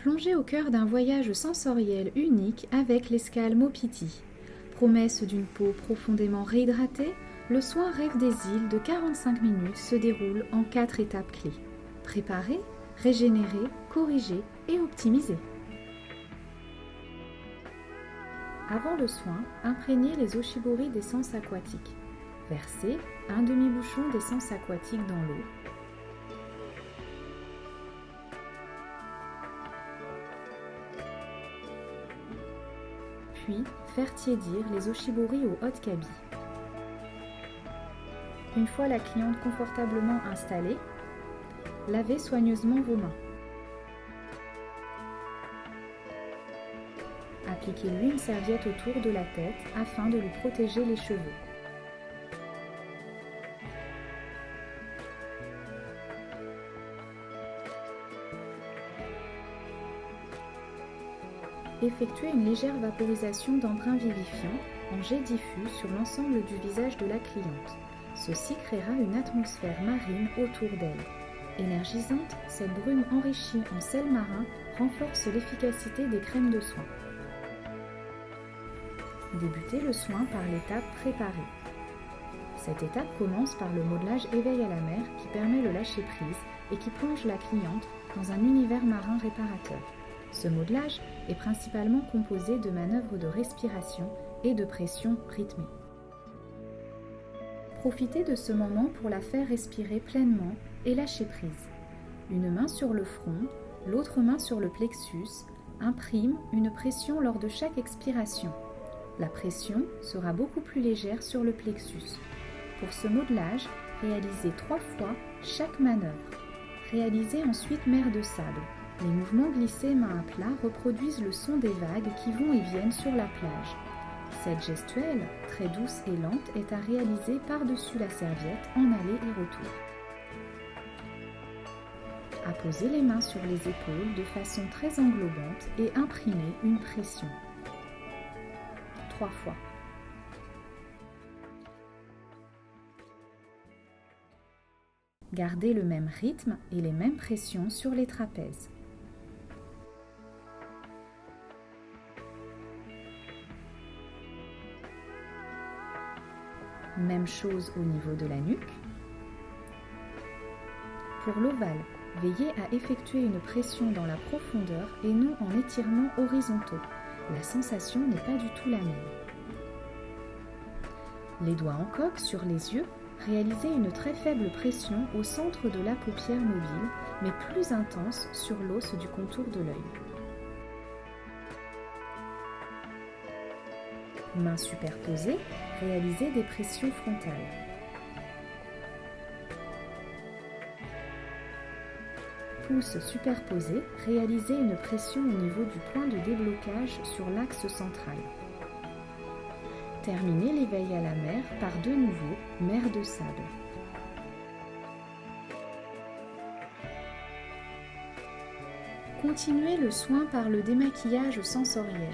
Plongez au cœur d'un voyage sensoriel unique avec l'escale Maupiti. Promesse d'une peau profondément réhydratée, le soin Rêve des îles de 45 minutes se déroule en 4 étapes clés. Préparer, régénérer, corriger et optimiser. Avant le soin, imprégnez les Oshibori d'essence aquatique. Versez un demi-bouchon d'essence aquatique dans l'eau. Puis, faire tiédir les Oshibori au hot kabi. Une fois la cliente confortablement installée, lavez soigneusement vos mains. Appliquez-lui une serviette autour de la tête afin de lui protéger les cheveux. Effectuez une légère vaporisation d'emprunts vivifiants en jet diffus sur l'ensemble du visage de la cliente. Ceci créera une atmosphère marine autour d'elle. Énergisante, cette brume enrichie en sel marin renforce l'efficacité des crèmes de soin. Débutez le soin par l'étape préparée. Cette étape commence par le modelage éveil à la mer qui permet le lâcher-prise et qui plonge la cliente dans un univers marin réparateur. Ce modelage est principalement composé de manœuvres de respiration et de pression rythmée. Profitez de ce moment pour la faire respirer pleinement et lâcher prise. Une main sur le front, l'autre main sur le plexus, imprime une pression lors de chaque expiration. La pression sera beaucoup plus légère sur le plexus. Pour ce modelage, réalisez 3 fois chaque manœuvre. Réalisez ensuite mer de sable. Les mouvements glissés main à plat reproduisent le son des vagues qui vont et viennent sur la plage. Cette gestuelle, très douce et lente, est à réaliser par-dessus la serviette en aller et retour. Apposez les mains sur les épaules de façon très englobante et imprimez une pression. 3 fois. Gardez le même rythme et les mêmes pressions sur les trapèzes. Même chose au niveau de la nuque. Pour l'ovale, veillez à effectuer une pression dans la profondeur et non en étirements horizontaux. La sensation n'est pas du tout la même. Les doigts en coque sur les yeux, réalisez une très faible pression au centre de la paupière mobile, mais plus intense sur l'os du contour de l'œil. Mains superposées, réalisez des pressions frontales. Pouces superposés, réalisez une pression au niveau du point de déblocage sur l'axe central. Terminez l'éveil à la mer par de nouveau mer de sable. Continuez le soin par le démaquillage sensoriel.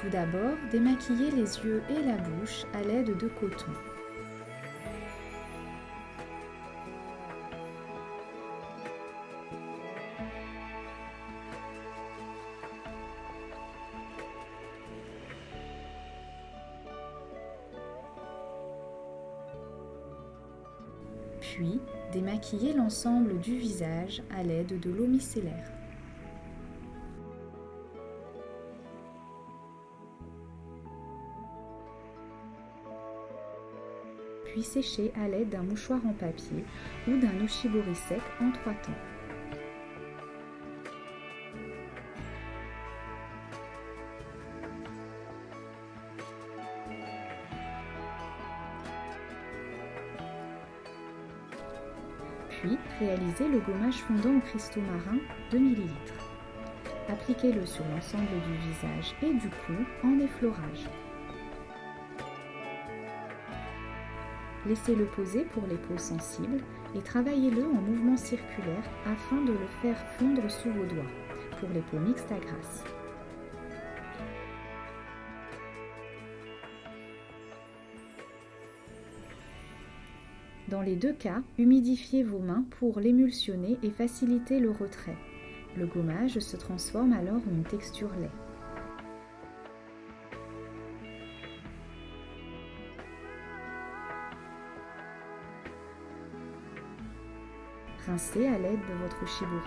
Tout d'abord, démaquillez les yeux et la bouche à l'aide de coton. Puis, démaquillez l'ensemble du visage à l'aide de l'eau micellaire. Puis séchez à l'aide d'un mouchoir en papier ou d'un oshibori sec en 3 temps. Puis, réalisez le gommage fondant aux cristaux marins 2 ml. Appliquez-le sur l'ensemble du visage et du cou en effleurage. Laissez-le poser pour les peaux sensibles et travaillez-le en mouvement circulaire afin de le faire fondre sous vos doigts pour les peaux mixtes à grasses. Dans les 2 cas, humidifiez vos mains pour l'émulsionner et faciliter le retrait. Le gommage se transforme alors en une texture lait. Rincez à l'aide de votre shibori.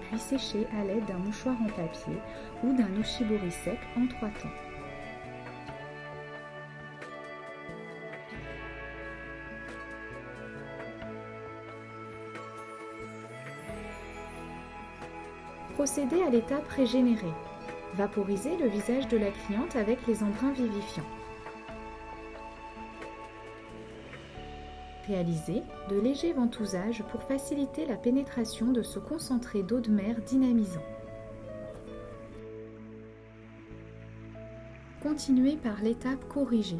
Puis sécher à l'aide d'un mouchoir en papier ou d'un oshibori sec en 3 temps. Procédez à l'étape régénérée. Vaporisez le visage de la cliente avec les embruns vivifiants. Réalisez de légers ventousages pour faciliter la pénétration de ce concentré d'eau de mer dynamisant. Continuez par l'étape corrigée.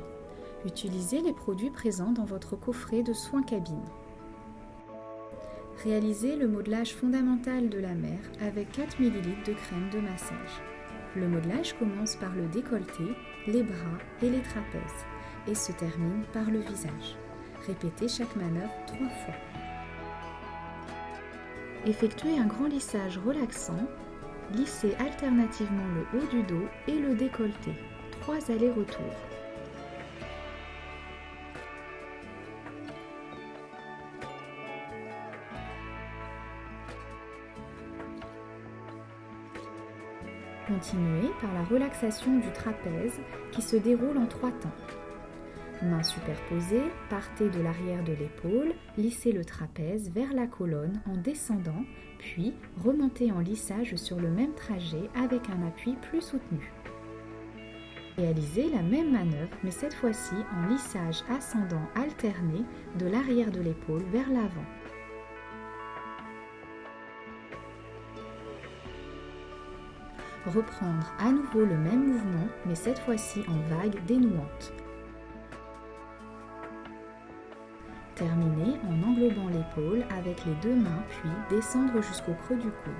Utilisez les produits présents dans votre coffret de soins cabine. Réalisez le modelage fondamental de la mer avec 4 ml de crème de massage. Le modelage commence par le décolleté, les bras et les trapèzes et se termine par le visage. Répétez chaque manœuvre 3 fois. Effectuez un grand lissage relaxant. Lissez alternativement le haut du dos et le décolleté. 3 allers-retours. Continuez par la relaxation du trapèze qui se déroule en 3 temps. Mains superposées, partez de l'arrière de l'épaule, lissez le trapèze vers la colonne en descendant, puis remontez en lissage sur le même trajet avec un appui plus soutenu. Réalisez la même manœuvre, mais cette fois-ci en lissage ascendant alterné de l'arrière de l'épaule vers l'avant. Reprendre à nouveau le même mouvement, mais cette fois-ci en vague dénouante. Terminez en englobant l'épaule avec les 2 mains, puis descendre jusqu'au creux du coude.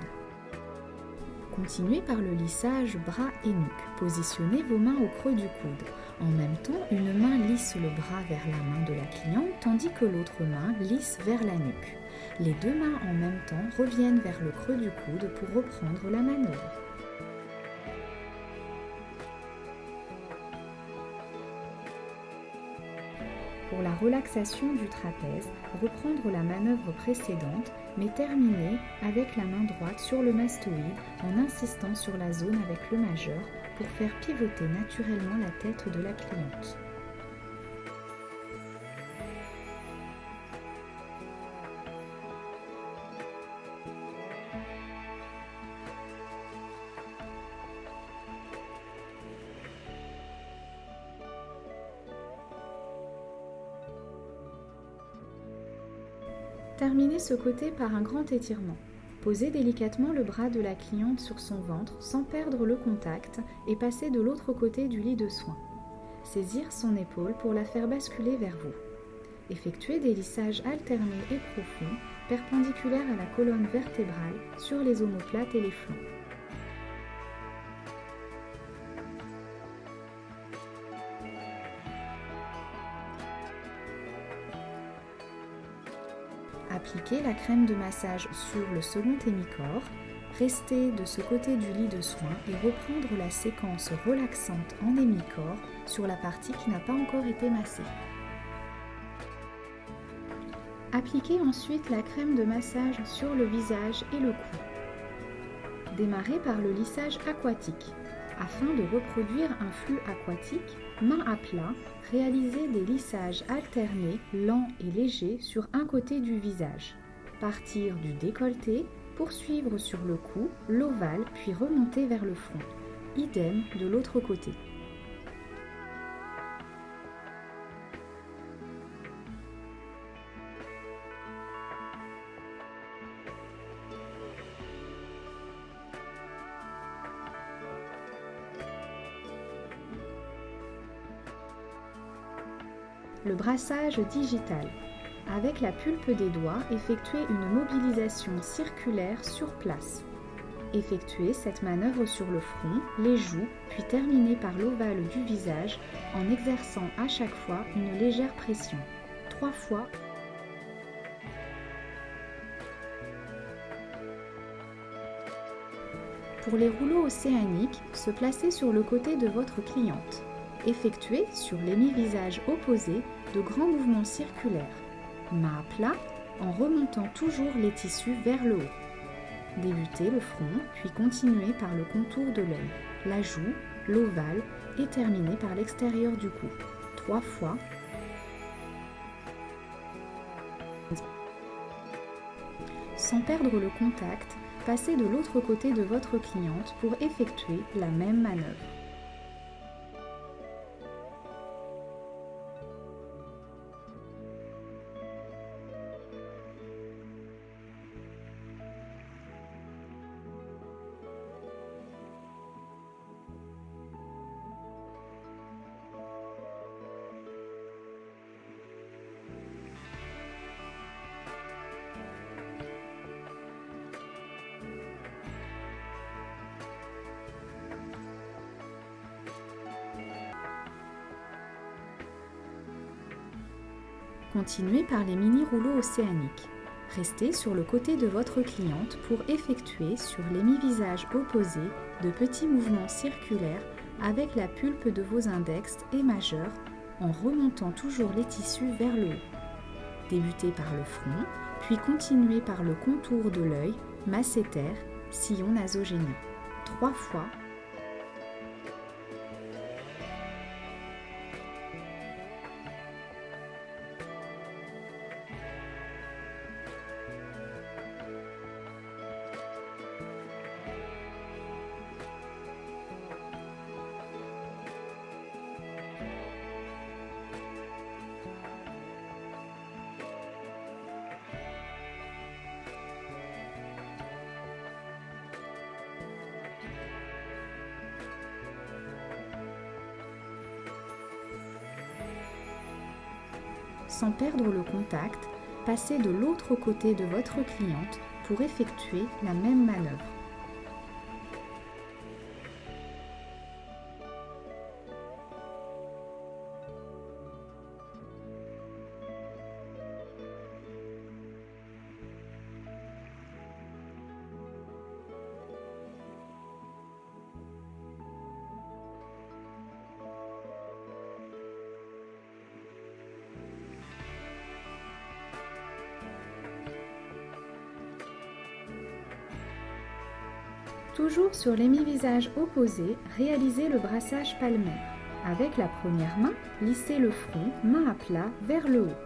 Continuez par le lissage bras et nuque. Positionnez vos mains au creux du coude. En même temps, une main lisse le bras vers la main de la cliente, tandis que l'autre main lisse vers la nuque. Les 2 mains en même temps reviennent vers le creux du coude pour reprendre la manœuvre. Pour la relaxation du trapèze, reprendre la manœuvre précédente, mais terminer avec la main droite sur le mastoïde en insistant sur la zone avec le majeur pour faire pivoter naturellement la tête de la cliente. Terminez ce côté par un grand étirement. Posez délicatement le bras de la cliente sur son ventre sans perdre le contact et passez de l'autre côté du lit de soins. Saisir son épaule pour la faire basculer vers vous. Effectuez des lissages alternés et profonds, perpendiculaires à la colonne vertébrale, sur les omoplates et les flancs. Appliquez la crème de massage sur le second hémicorps, restez de ce côté du lit de soins et reprendre la séquence relaxante en hémicorps sur la partie qui n'a pas encore été massée. Appliquez ensuite la crème de massage sur le visage et le cou. Démarrez par le lissage aquatique. Afin de reproduire un flux aquatique, main à plat, réalisez des lissages alternés, lents et légers sur un côté du visage. Partir du décolleté, poursuivre sur le cou, l'ovale, puis remonter vers le front. idem de l'autre côté. Le brassage digital. Avec la pulpe des doigts, effectuez une mobilisation circulaire sur place. Effectuez cette manœuvre sur le front, les joues, puis terminez par l'ovale du visage en exerçant à chaque fois une légère pression. 3 fois. Pour les rouleaux océaniques, se placez sur le côté de votre cliente. Effectuez sur l'hémi-visage opposé de grands mouvements circulaires. Main à plat en remontant toujours les tissus vers le haut. Débutez le front, puis continuez par le contour de l'œil, la joue, l'ovale et terminez par l'extérieur du cou. 3 fois. Sans perdre le contact, passez de l'autre côté de votre cliente pour effectuer la même manœuvre. Continuez par les mini-rouleaux océaniques. Restez sur le côté de votre cliente pour effectuer sur l'hémi-visage opposé de petits mouvements circulaires avec la pulpe de vos index et majeurs en remontant toujours les tissus vers le haut. Débutez par le front, puis continuez par le contour de l'œil, masséter, sillon nasogénieux. 3 fois. Sans perdre le contact, passez de l'autre côté de votre cliente pour effectuer la même manœuvre. Toujours sur l'hémi-visage opposé, réalisez le brassage palmaire. Avec la première main, lissez le front, main à plat, vers le haut.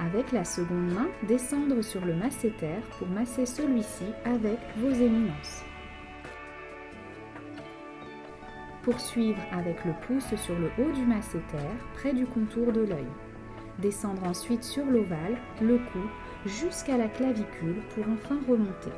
Avec la seconde main, descendre sur le masséter pour masser celui-ci avec vos éminences. Poursuivre avec le pouce sur le haut du masséter, près du contour de l'œil. Descendre ensuite sur l'ovale, le cou, jusqu'à la clavicule pour enfin remonter.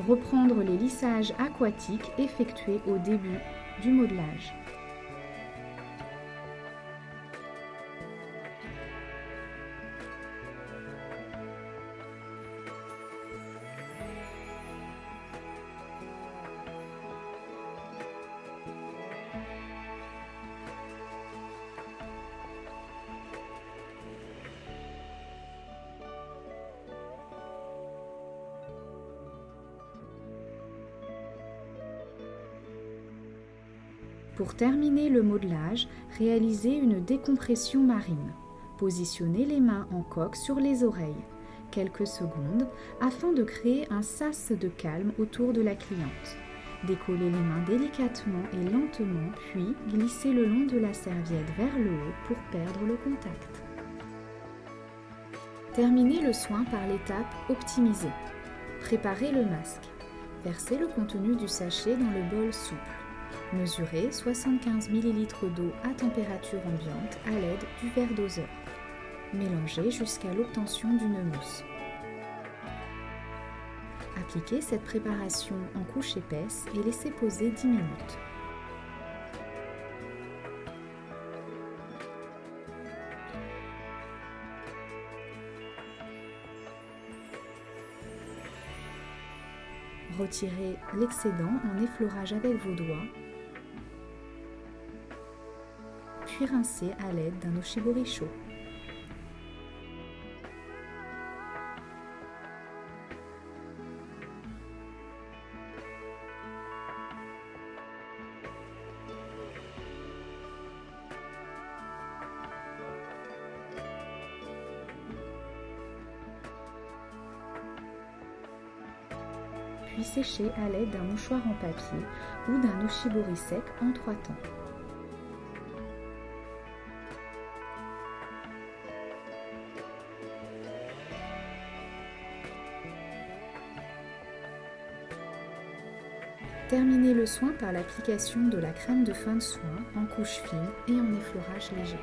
Reprendre les lissages aquatiques effectués au début du modelage. Pour terminer le modelage, réalisez une décompression marine. Positionnez les mains en coque sur les oreilles, quelques secondes, afin de créer un sas de calme autour de la cliente. Décollez les mains délicatement et lentement, puis glissez le long de la serviette vers le haut pour perdre le contact. Terminez le soin par l'étape optimisée. Préparez le masque. Versez le contenu du sachet dans le bol souple. Mesurez 75 ml d'eau à température ambiante à l'aide du verre doseur. Mélangez jusqu'à l'obtention d'une mousse. Appliquez cette préparation en couche épaisse et laissez poser 10 minutes. Retirez l'excédent en effleurage avec vos doigts, puis rincez à l'aide d'un oshibori chaud. Puis sécher à l'aide d'un mouchoir en papier ou d'un oshibori sec en 3 temps. Terminez le soin par l'application de la crème de fin de soin en couche fine et en effleurage léger.